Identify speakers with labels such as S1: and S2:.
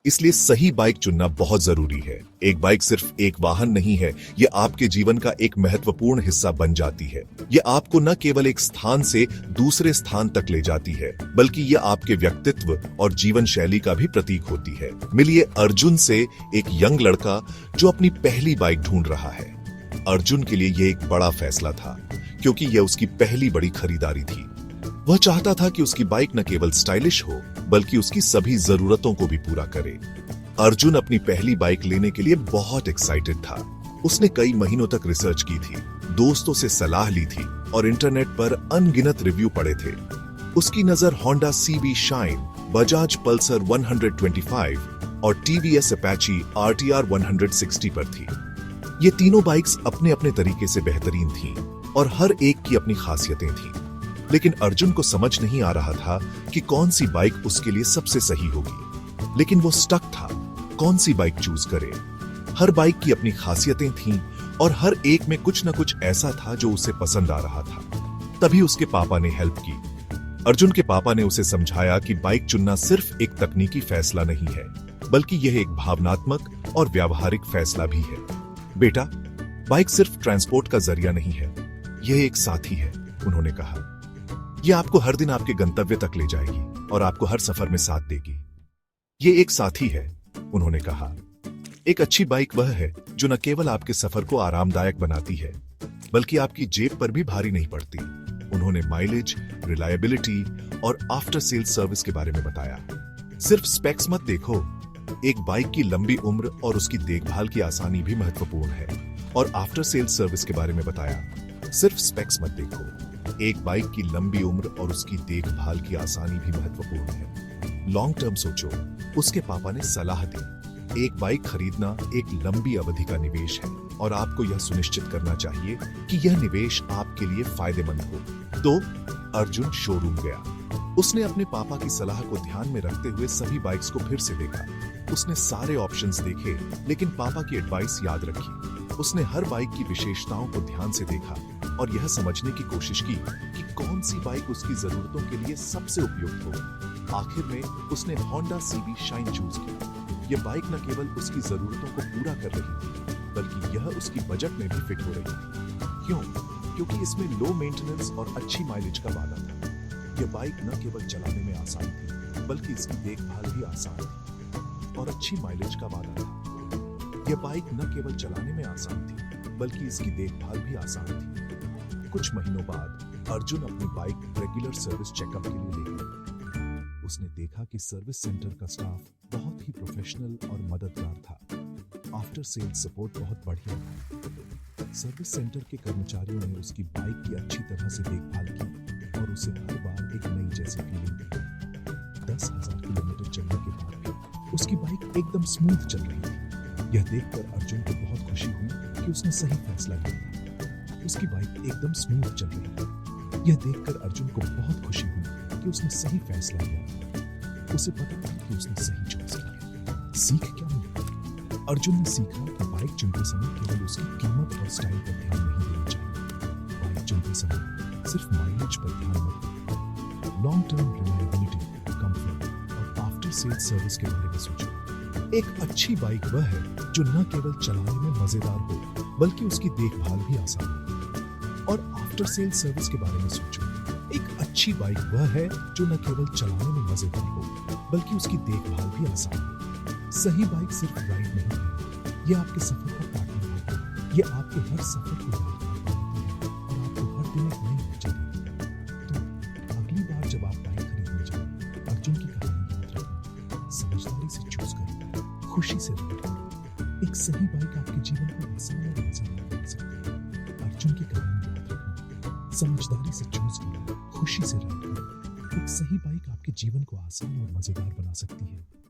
S1: इसलिए सही बाइक चुनना बहुत जरूरी है। एक बाइक सिर्फ एक वाहन नहीं है, ये आपके जीवन का एक महत्वपूर्ण हिस्सा बन जाती है। ये आपको न केवल एक स्थान से दूसरे स्थान तक ले जाती है, बल्कि ये आपके व्यक्तित्व और जीवन शैली का भी प्रतीक होती है। मिलिए अर्जुन से, एक यंग लड़का जो अपनी पहली बाइक ढूंढ रहा है। अर्जुन के लिए ये एक बड़ा फैसला था, क्योंकि यह उसकी पहली बड़ी खरीदारी थी। वह चाहता था कि उसकी बाइक न केवल स्टाइलिश हो, बल्कि उसकी सभी जरूरतों को भी पूरा करे। अर्जुन अपनी पहली बाइक लेने के लिए बहुत एक्साइटेड था। उसने कई महीनों तक रिसर्च की थी, दोस्तों से सलाह ली थी और इंटरनेट पर अनगिनत रिव्यू पढ़े थे। उसकी नजर Honda CB shine, Bajaj Pulsar 125 और टीवीएस अपाची आरटीआर 160 पर थी। ये तीनों बाइक्स अपने अपने तरीके से बेहतरीन थीं और हर एक की अपनी खासियतें थीं। लेकिन अर्जुन को समझ नहीं आ रहा था कि कौन सी बाइक उसके लिए सबसे सही होगी। लेकिन वो स्टक था, कौन सी बाइक चूज करे। हर बाइक की अपनी खासियतें थीं और हर एक में कुछ न कुछ ऐसा था जो उसे पसंद आ रहा था। तभी उसके पापा ने हेल्प की। अर्जुन के पापा ने उसे समझाया कि बाइक चुनना सिर्फ एक तकनीकी फैसला नहीं है, बल्कि यह एक भावनात्मक और व्यावहारिक फैसला भी है। बेटा, बाइक सिर्फ ट्रांसपोर्ट का जरिया नहीं है, यह एक साथी है, उन्होंने कहा। यह आपको हर दिन आपके गंतव्य तक ले जाएगी और आपको हर सफर में साथ देगी। यह एक साथी है, उन्होंने कहा। एक अच्छी बाइक वह है जो न केवल आपके सफर को आरामदायक बनाती है, बल्कि आपकी जेब पर भी भारी नहीं पड़ती। उन्होंने माइलेज, रिलायबिलिटी और आफ्टर सेल सर्विस के बारे में बताया। सिर्फ स्पेक्स मत देखो, एक बाइक की लंबी उम्र और उसकी देखभाल की आसानी भी महत्वपूर्ण है। और आफ्टर सेल सर्विस के बारे में बताया। सिर्फ स्पेक्स मत देखो, एक बाइक की लंबी उम्र और उसकी देखभाल की आसानी भी महत्वपूर्ण है। लॉन्ग टर्म सोचो, उसके पापा ने सलाह दी। एक बाइक खरीदना एक लंबी अवधि का निवेश है और आपको यह सुनिश्चित करना चाहिए कि यह निवेश आपके लिए फायदेमंद हो। तो अर्जुन शोरूम गया। उसने अपने पापा की सलाह को ध्यान में रखते हुए सभी बाइक्स को फिर से देखा। उसने सारे ऑप्शंस देखे, लेकिन पापा की एडवाइस याद रखी। उसने हर बाइक की विशेषताओं को ध्यान से देखा और यह समझने की कोशिश की कि कौन सी बाइक उसकी जरूरतों के लिए सबसे उपयुक्त हो। आखिर में उसने होंडा सीबी शाइन चूज की। यह बाइक न केवल उसकी जरूरतों को पूरा कर रही थी, बल्कि यह उसकी बजट में भी फिट हो रही थी। क्यों? क्योंकि इसमें लो मेंटेनेंस और अच्छी माइलेज का वादा था। यह बाइक न केवल चलाने में आसान थी, बल्कि इसकी देखभाल भी आसान थी और अच्छी माइलेज का वादा था। यह बाइक न केवल चलाने में आसान थी, बल्कि इसकी देखभाल भी आसान थी। कुछ महीनों बाद अर्जुन अपनी बाइक रेगुलर सर्विस चेकअप के लिए ले गया। उसने देखा कि सर्विस सेंटर का स्टाफ बहुत ही प्रोफेशनल और मददगार था। आफ्टर सेल सपोर्ट बहुत बढ़िया था। सर्विस सेंटर के कर्मचारियों ने उसकी बाइक की अच्छी तरह से देखभाल की और उसे हर बार एक नई जैसी फीलिंग दी। 10,000 किलोमीटर चलने के बाद भी उसकी बाइक एकदम स्मूथ चल रही थी। यह देखकर अर्जुन को बहुत खुशी हुई कि उसने सही फैसला लिया। उसकी बाइक एकदम स्मूथ चल रही थी। यह देखकर अर्जुन को बहुत खुशी हुई कि उसने सही फैसला लिया। उसे पता था कि उसने सही चॉइस किया। सीख क्या मिली? अर्जुन ने सीखा कि बाइक चुनते समय केवल उसकी कीमत और स्टाइल पर ध्यान नहीं देना चाहिए। बाइक चुनते समय सिर्फ माइलेज पर ध्यान मत दो। लॉन्ग टर्म रिलायबिलिटी, कंफर्ट और आफ्टर सेल सर्विस के बारे में सोचो। एक अच्छी बाइक वह है जो न केवल चलाने में मजेदार हो, बल्कि उसकी देखभाल भी आसान हो। और आफ्टर सेल सर्विस के बारे में सोचो। एक अच्छी बाइक वह है जो न केवल चलाने में मजेदार हो, बल्कि उसकी देखभाल भी आसान हो। सही बाइक सिर्फ राइड नहीं है, यह आपके सफर का पार्टनर है। यह आपके हर सफर को यादगार बनाती है और आपको हर दिन एक नई ऊर्जा देती है। तो अगली बार जब आप बाइक खरीदने जाएं, अर्जुन की कहानी याद रखना। समझदारी से चूज करो, खुशी से राइड करो। एक सही बाइक आपके जीवन को आसान और मजेदार बना सकती है। अर्जुन की कहानी याद रखना। समझदारी से चूज करो, खुशी से राइड करो। एक सही बाइक आपके जीवन को आसान और मजेदार बना सकती है।